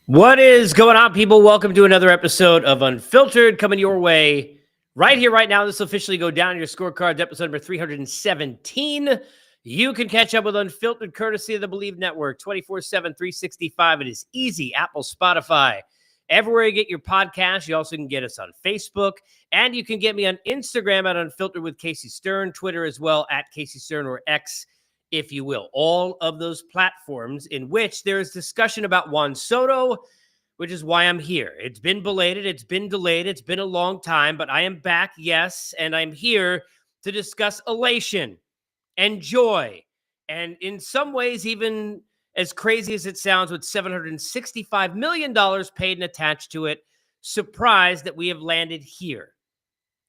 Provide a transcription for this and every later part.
What is going on, people? Welcome to another episode of Unfiltered, coming your way right here, right now. This will officially go down your scorecards, episode number 317. You can catch up with Unfiltered courtesy of the Believe Network 24/7, 365. It is easy. Apple, Spotify, everywhere you get your podcast. You also can get us on Facebook, and you can get me on Instagram at Unfiltered with Casey Stern, Twitter as well at Casey Stern, or X, if you will. All of those platforms in which there is discussion about Juan Soto, which is why I'm here. It's been belated. It's been delayed. It's been a long time, but I am back, yes, and I'm here to discuss elation and joy, and in some ways, even as crazy as it sounds, with $765 million paid and attached to it, surprised that we have landed here.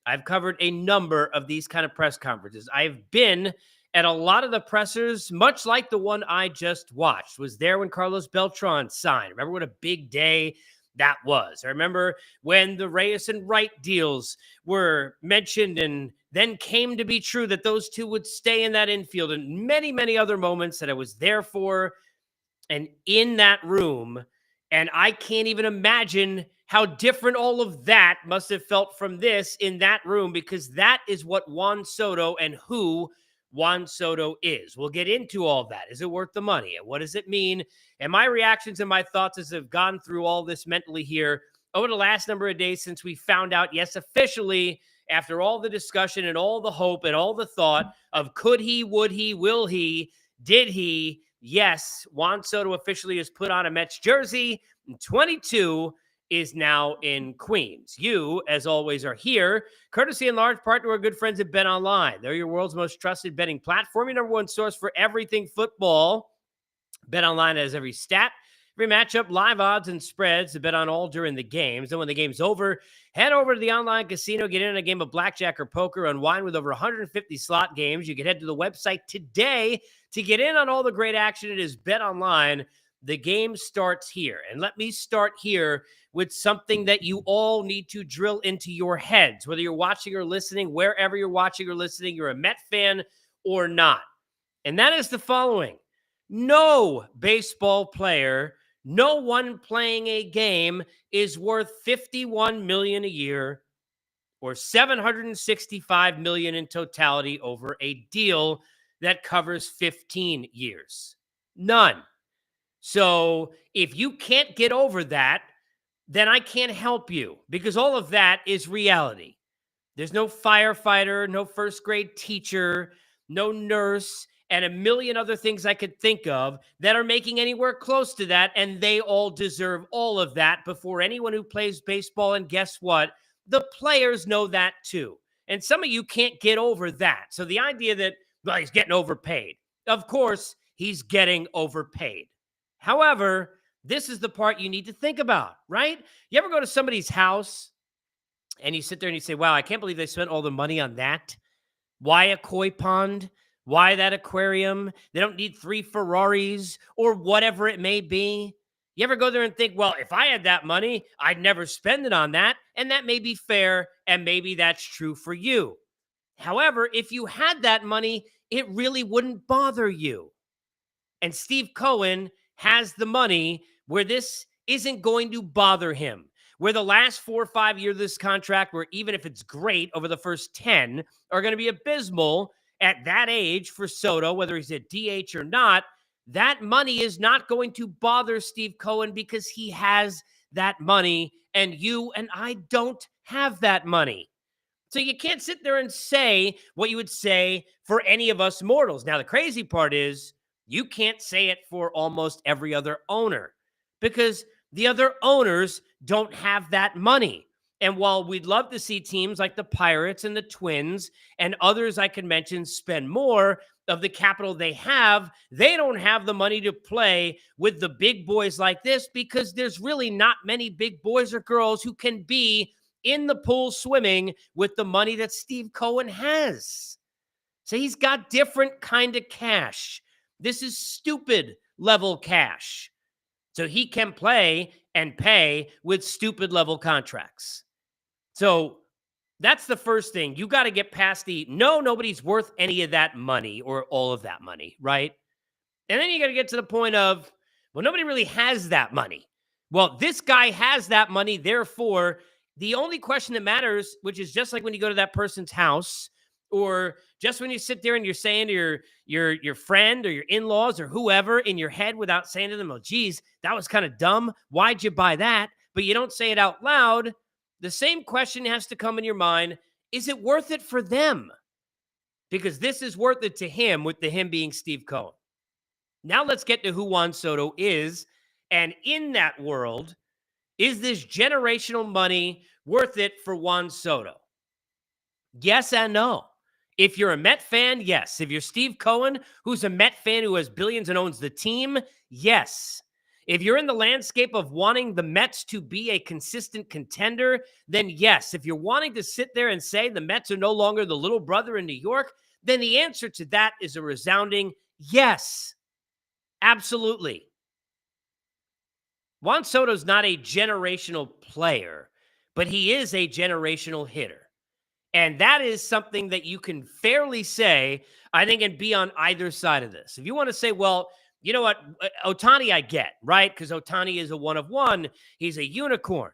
I've covered a number of these kind of press conferences. I've been at a lot of the pressers, much like the one I just watched. Was there when Carlos Beltran signed. Remember what a big day that was. I remember when the Reyes and Wright deals were mentioned and then came to be true that those two would stay in that infield, and many, many other moments that I was there for and in that room. And I can't even imagine how different all of that must have felt from this in that room, because that is what Juan Soto and who Juan Soto is. We'll get into all that. Is it worth the money? And what does it mean? And my reactions and my thoughts as I've gone through all this mentally here over the last number of days since we found out, yes, officially, after all the discussion and all the hope and all the thought of could he, would he, will he, did he? Yes, Juan Soto officially has put on a Mets jersey, and 22 is now in Queens. You, as always, are here, courtesy in large part to our good friends at BetOnline. They're your world's most trusted betting platform, your number one source for everything football. BetOnline has every stat, every matchup, live odds, and spreads to bet on all during the games. And when the game's over, head over to the online casino, get in a game of blackjack or poker, unwind with over 150 slot games. You can head to the website today to get in on all the great action. It is BetOnline. The game starts here. And let me start here with something that you all need to drill into your heads, whether you're watching or listening, wherever you're watching or listening, you're a Met fan or not. And that is the following. No baseball player, no one playing a game is worth $51 million a year or $765 million in totality over a deal that covers 15 years. None. So if you can't get over that, then I can't help you, because all of that is reality. There's no firefighter, no first grade teacher, no nurse, and a million other things I could think of that are making anywhere close to that, and they all deserve all of that before anyone who plays baseball. And guess what? The players know that too. And some of you can't get over that. So the idea that, well, he's getting overpaid. Of course, he's getting overpaid. However, this is the part you need to think about, right? You ever go to somebody's house and you sit there and you say, wow, I can't believe they spent all the money on that. Why a koi pond? Why that aquarium? They don't need 3 Ferraris or whatever it may be. You ever go there and think, well, if I had that money, I'd never spend it on that. And that may be fair, and maybe that's true for you. However, if you had that money, it really wouldn't bother you. And Steve Cohen has the money where this isn't going to bother him, where the last 4 or 5 years of this contract, where even if it's great over the first 10, are going to be abysmal at that age for Soto, whether he's at DH or not. That money is not going to bother Steve Cohen because he has that money, and you and I don't have that money. So you can't sit there and say what you would say for any of us mortals. Now, the crazy part is you can't say it for almost every other owner, because the other owners don't have that money. And while we'd love to see teams like the Pirates and the Twins and others I can mention spend more of the capital they have, they don't have the money to play with the big boys like this, because there's really not many big boys or girls who can be in the pool swimming with the money that Steve Cohen has. So he's got different kind of cash. This is stupid level cash. So he can play and pay with stupid level contracts. So that's the first thing. You got to get past the nobody's worth any of that money or all of that money, right? And then you got to get to the point of, well, nobody really has that money. Well, this guy has that money. Therefore, the only question that matters, which is just like when you go to that person's house, or just when you sit there and you're saying to your friend or your in-laws or whoever in your head without saying to them, "Oh, geez, that was kind of dumb. Why'd you buy that?" But you don't say it out loud. The same question has to come in your mind: is it worth it for them? Because this is worth it to him, with the him being Steve Cohen. Now let's get to who Juan Soto is. And in that world, is this generational money worth it for Juan Soto? Yes and no. If you're a Met fan, yes. If you're Steve Cohen, who's a Met fan who has billions and owns the team, yes. If you're in the landscape of wanting the Mets to be a consistent contender, then yes. If you're wanting to sit there and say the Mets are no longer the little brother in New York, then the answer to that is a resounding yes. Absolutely. Juan Soto's not a generational player, but he is a generational hitter. And that is something that you can fairly say, I think, and be on either side of this. If you want to say, well, you know what, Ohtani I get, right? Because Ohtani is a one of one. He's a unicorn,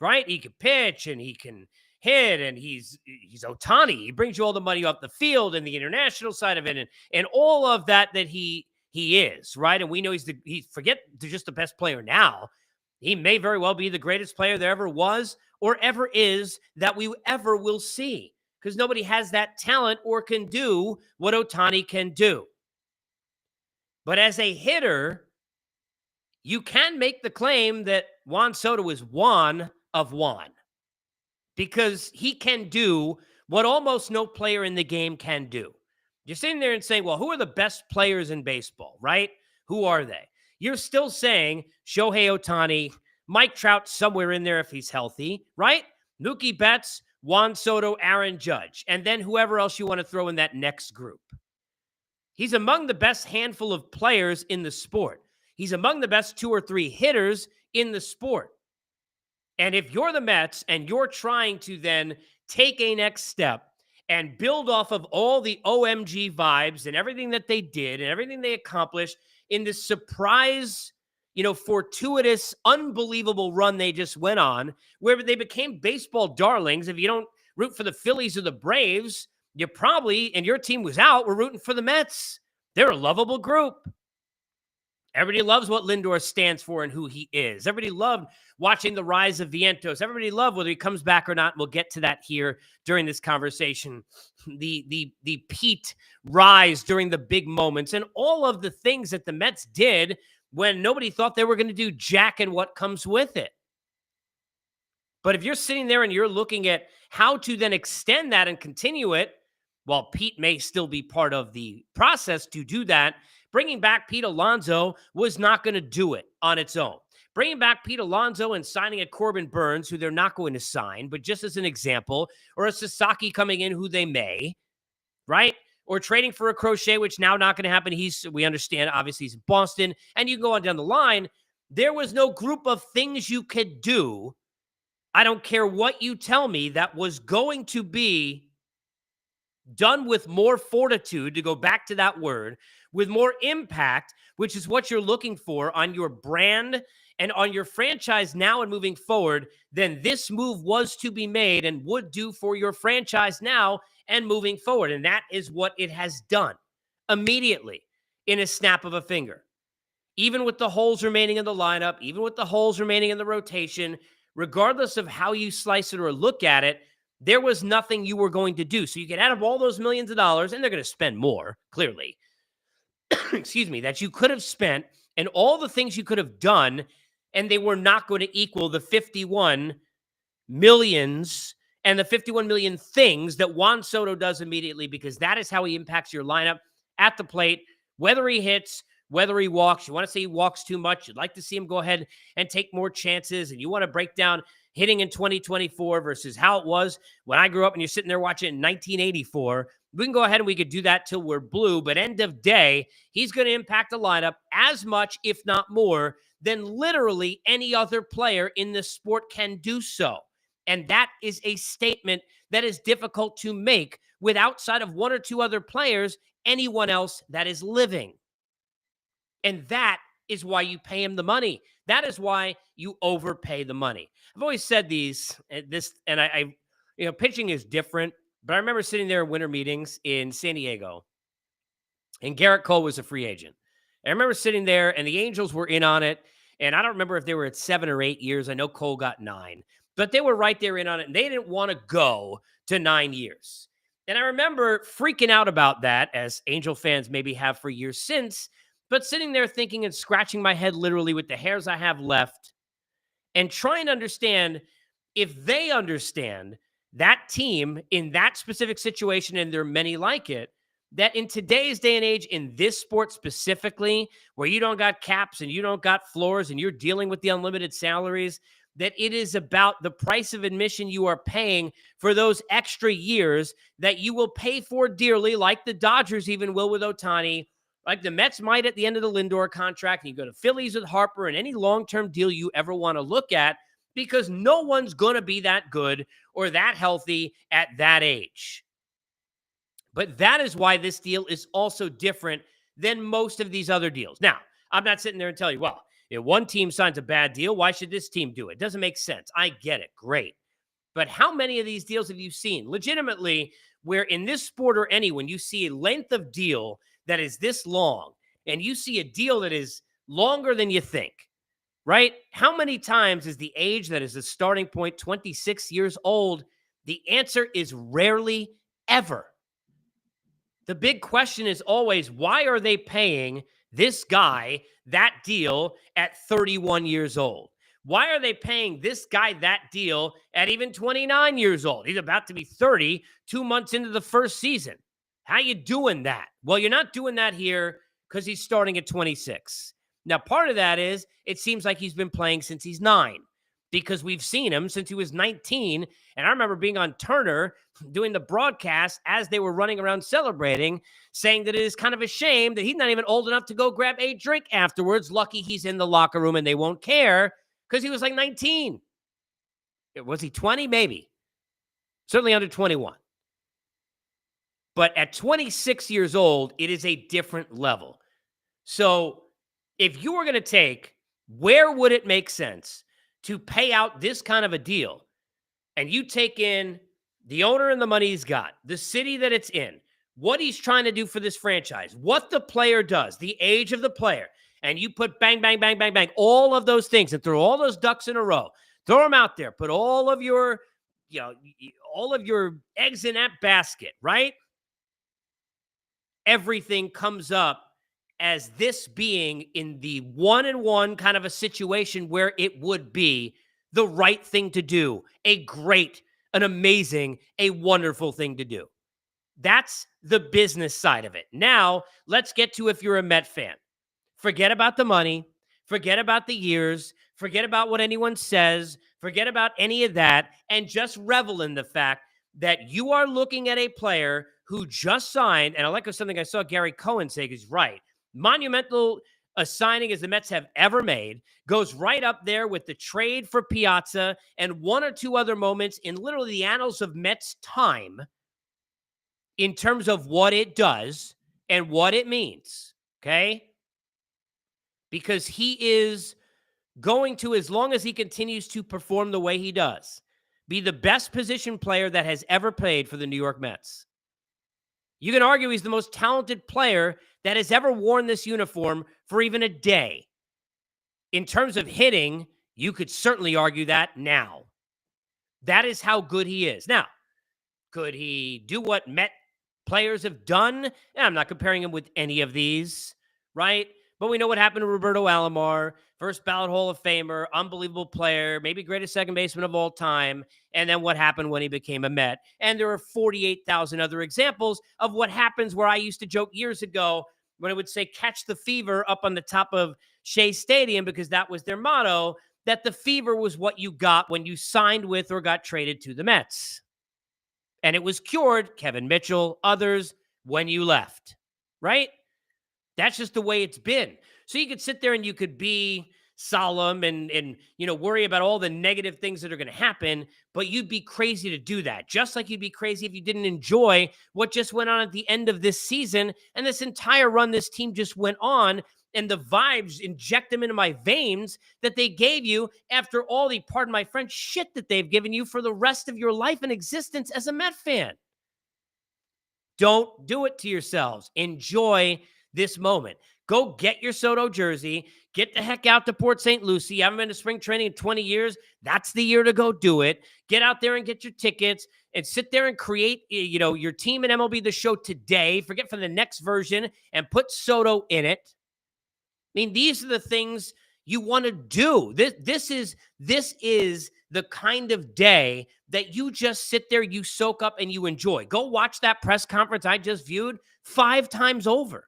right? He can pitch and he can hit, and he's Ohtani. He brings you all the money off the field and the international side of it, and all of that he is, right? And we know he's forget just the best player now. He may very well be the greatest player there ever was or ever is that we ever will see, because nobody has that talent or can do what Ohtani can do. But as a hitter, you can make the claim that Juan Soto is one of one, because he can do what almost no player in the game can do. You're sitting there and saying, well, who are the best players in baseball, right? Who are they? You're still saying Shohei Ohtani, Mike Trout somewhere in there if he's healthy, right? Mookie Betts, Juan Soto, Aaron Judge, and then whoever else you want to throw in that next group. He's among the best handful of players in the sport. He's among the best 2 or 3 hitters in the sport. And if you're the Mets and you're trying to then take a next step and build off of all the OMG vibes and everything that they did and everything they accomplished in this surprise, fortuitous, unbelievable run they just went on, where they became baseball darlings. If you don't root for the Phillies or the Braves, you probably, and your team was out, were rooting for the Mets. They're a lovable group. Everybody loves what Lindor stands for and who he is. Everybody loved watching the rise of Vientos. Everybody loved whether he comes back or not. We'll get to that here during this conversation. The Pete rise during the big moments and all of the things that the Mets did when nobody thought they were going to do jack and what comes with it. But if you're sitting there and you're looking at how to then extend that and continue it, while Pete may still be part of the process to do that, bringing back Pete Alonso was not going to do it on its own. Bringing back Pete Alonso and signing a Corbin Burns, who they're not going to sign, but just as an example, or a Sasaki coming in, who they may, right? Or trading for a Crochet, which now not going to happen. We understand, obviously, he's in Boston, and you can go on down the line. There was no group of things you could do, I don't care what you tell me, that was going to be done with more fortitude, to go back to that word, with more impact, which is what you're looking for on your brand and on your franchise now and moving forward, then this move was to be made and would do for your franchise now and moving forward. And that is what it has done immediately, in a snap of a finger. Even with the holes remaining in the lineup, even with the holes remaining in the rotation, regardless of how you slice it or look at it, there was nothing you were going to do. So you get out of all those millions of dollars, and they're going to spend more, clearly, excuse me, that you could have spent, and all the things you could have done, and they were not going to equal the 51 millions and the 51 million things that Juan Soto does immediately, because that is how he impacts your lineup at the plate, whether he hits, whether he walks. You want to say he walks too much. You'd like to see him go ahead and take more chances, and you want to break down hitting in 2024 versus how it was when I grew up and you're sitting there watching in 1984. We can go ahead and we could do that till we're blue, but end of day, he's going to impact the lineup as much, if not more, than literally any other player in this sport can do so. And that is a statement that is difficult to make with, outside of 1 or 2 other players, anyone else that is living. And that is why you pay him the money. That is why you overpay the money. I've always said pitching is different, but I remember sitting there in winter meetings in San Diego, and Garrett Cole was a free agent. I remember sitting there, and the Angels were in on it, and I don't remember if they were at 7 or 8 years. I know Cole got 9, but they were right there in on it, and they didn't want to go to 9 years. And I remember freaking out about that, as Angel fans maybe have for years since, but sitting there thinking and scratching my head literally with the hairs I have left and trying to understand if they understand that team in that specific situation, and there are many like it, that in today's day and age, in this sport specifically, where you don't got caps and you don't got floors and you're dealing with the unlimited salaries, that it is about the price of admission you are paying for those extra years that you will pay for dearly, like the Dodgers even will with Ohtani, like the Mets might at the end of the Lindor contract, and you go to Phillies with Harper, and any long-term deal you ever want to look at, because no one's going to be that good or that healthy at that age. But that is why this deal is also different than most of these other deals. Now, I'm not sitting there and telling you, well, if one team signs a bad deal, why should this team do it? It doesn't make sense. I get it. Great. But how many of these deals have you seen legitimately where in this sport or any, when you see a length of deal that is this long and you see a deal that is longer than you think, right? How many times is the age that is the starting point 26 years old? The answer is rarely ever. The big question is always, why are they paying this guy that deal at 31 years old? Why are they paying this guy that deal at even 29 years old? He's about to be 30, 2 months into the first season. How you doing that? Well, you're not doing that here because he's starting at 26. Now, part of that is it seems like he's been playing since he's 9, because we've seen him since he was 19. And I remember being on Turner doing the broadcast as they were running around celebrating, saying that it is kind of a shame that he's not even old enough to go grab a drink afterwards. Lucky he's in the locker room and they won't care, because he was like 19. Was he 20? Maybe. Certainly under 21. But at 26 years old, it is a different level. So if you were going to take, where would it make sense to pay out this kind of a deal, and you take in the owner and the money he's got, the city that it's in, what he's trying to do for this franchise, what the player does, the age of the player, and you put bang, bang, bang, bang, bang, all of those things, and throw all those ducks in a row, throw them out there, put all of your, all of your eggs in that basket, right? Everything comes up as this being in the 1-and-1 kind of a situation where it would be the right thing to do, a great, an amazing, a wonderful thing to do. That's the business side of it. Now, let's get to if you're a Met fan. Forget about the money, forget about the years, forget about what anyone says, forget about any of that, and just revel in the fact that you are looking at a player who just signed, and I like something I saw Gary Cohen say, he's right, monumental a signing as the Mets have ever made, goes right up there with the trade for Piazza and one or two other moments in literally the annals of Mets time in terms of what it does and what it means, okay? Because he is going to, as long as he continues to perform the way he does, be the best position player that has ever played for the New York Mets. You can argue he's the most talented player that has ever worn this uniform for even a day. In terms of hitting, you could certainly argue that now. That is how good he is. Now, could he do what Met players have done? I'm not comparing him with any of these, right? But we know what happened to Roberto Alomar, first ballot Hall of Famer, unbelievable player, maybe greatest second baseman of all time, and then what happened when he became a Met. And there are 48,000 other examples of what happens where I used to joke years ago when I would say catch the fever up on the top of Shea Stadium, because that was their motto, that the fever was what you got when you signed with or got traded to the Mets. And it was cured, Kevin Mitchell, others, when you left, right? That's just the way it's been. So you could sit there and you could be solemn and worry about all the negative things that are going to happen, but you'd be crazy to do that. Just like you'd be crazy if you didn't enjoy what just went on at the end of this season and this entire run this team just went on, and the vibes, inject them into my veins that they gave you after all the, pardon my French, shit that they've given you for the rest of your life and existence as a Met fan. Don't do it to yourselves. Enjoy this moment. Go get your Soto jersey. Get the heck out to Port St. Lucie. You haven't been to spring training in 20 years. That's the year to go do it. Get out there and get your tickets and sit there and create, your team in MLB The Show today. Forget for the next version and put Soto in it. I mean, these are the things you want to do. This is the kind of day that you just sit there, you soak up, and you enjoy. Go watch that press conference I just viewed 5 times over.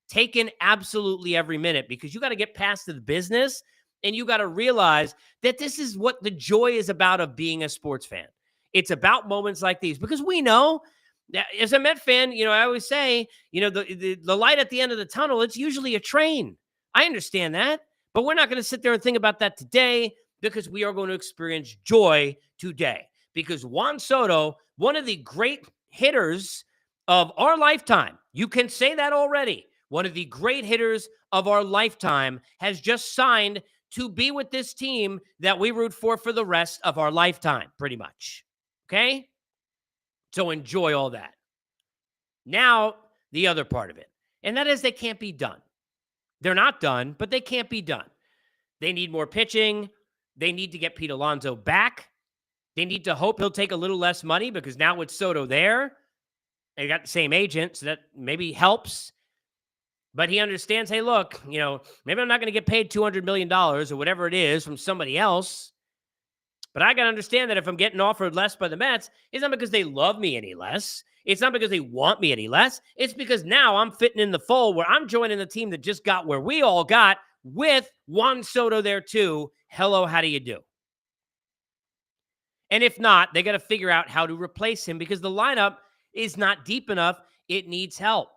Take in absolutely every minute, because you got to get past the business and you got to realize that this is what the joy is about of being a sports fan. It's about moments like these, because we know that as a Met fan, I always say, the light at the end of the tunnel, it's usually a train. I understand that, but we're not going to sit there and think about that today, because we are going to experience joy today. Because Juan Soto, one of the great hitters of our lifetime, you can say that already, one of the great hitters of our lifetime, has just signed to be with this team that we root for the rest of our lifetime, pretty much. Okay? So enjoy all that. Now, the other part of it, and that is they can't be done. They're not done, but they can't be done. They need more pitching. They need to get Pete Alonso back. They need to hope he'll take a little less money, because now with Soto there, they got the same agent, so that maybe helps. But he understands, hey, look, maybe I'm not going to get paid $200 million or whatever it is from somebody else. But I got to understand that if I'm getting offered less by the Mets, it's not because they love me any less. It's not because they want me any less. It's because now I'm fitting in the fold where I'm joining the team that just got where we all got, with Juan Soto there too. Hello, how do you do? And if not, they got to figure out how to replace him, because the lineup is not deep enough. It needs help.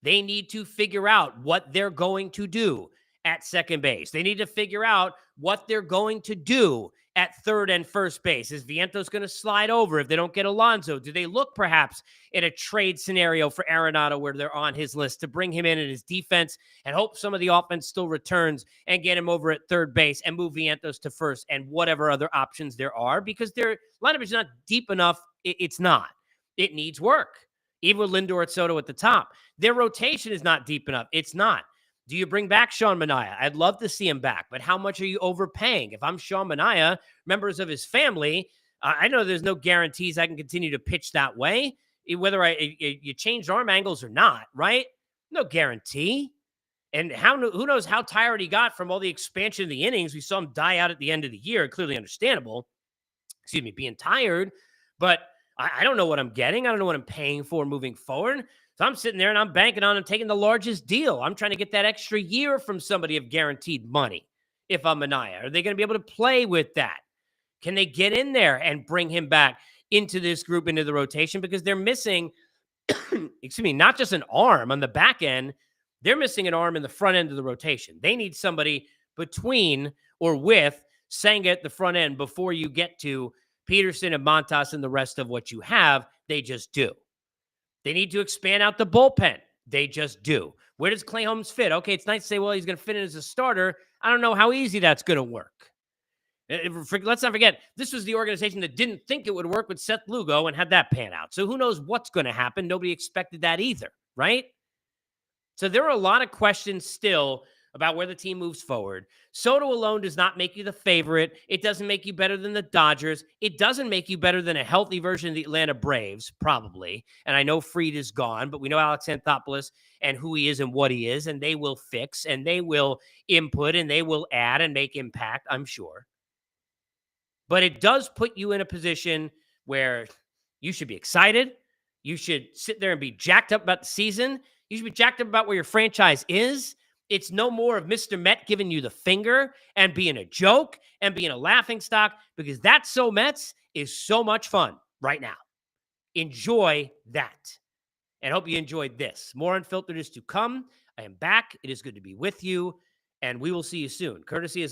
They need to figure out what they're going to do at second base. They need to figure out what they're going to do at third and first base. Is Vientos going to slide over if they don't get Alonso? Do they look perhaps at a trade scenario for Arenado where they're on his list to bring him in his defense and hope some of the offense still returns and get him over at third base and move Vientos to first and whatever other options there are? Because their lineup is not deep enough. It's not. It needs work. Even with Lindor at Soto at the top. Their rotation is not deep enough. It's not. Do you bring back Sean Manaea? I'd love to see him back, but how much are you overpaying? If I'm Sean Manaea, members of his family, I know there's no guarantees I can continue to pitch that way, whether you change arm angles or not, right? No guarantee. And who knows how tired he got from all the expansion of the innings. We saw him die out at the end of the year. Clearly understandable. Being tired. But I don't know what I'm getting. I don't know what I'm paying for moving forward. So I'm sitting there and I'm banking on him taking the largest deal. I'm trying to get that extra year from somebody of guaranteed money. If I'm Manaea, are they going to be able to play with that? Can they get in there and bring him back into this group, into the rotation? Because they're missing, not just an arm on the back end. They're missing an arm in the front end of the rotation. They need somebody between or with Senga at the front end before you get to Peterson and Montas and the rest of what you have. They just do. They need to expand out the bullpen. They just do. Where does Clay Holmes fit? Okay, it's nice to say, well, he's going to fit in as a starter. I don't know how easy that's going to work. Let's not forget, this was the organization that didn't think it would work with Seth Lugo and had that pan out. So who knows what's going to happen? Nobody expected that either, right? So there are a lot of questions still about where the team moves forward. Soto alone does not make you the favorite. It doesn't make you better than the Dodgers. It doesn't make you better than a healthy version of the Atlanta Braves, probably. And I know Fried is gone, but we know Alex Anthopoulos and who he is and what he is, and they will fix, and they will input, and they will add and make impact, I'm sure. But it does put you in a position where you should be excited. You should sit there and be jacked up about the season. You should be jacked up about where your franchise is. It's no more of Mr. Met giving you the finger and being a joke and being a laughingstock, because that So Mets is so much fun right now. Enjoy that. And hope you enjoyed this. More Unfiltered is to come. I am back. It is good to be with you. And we will see you soon. Courtesy as always.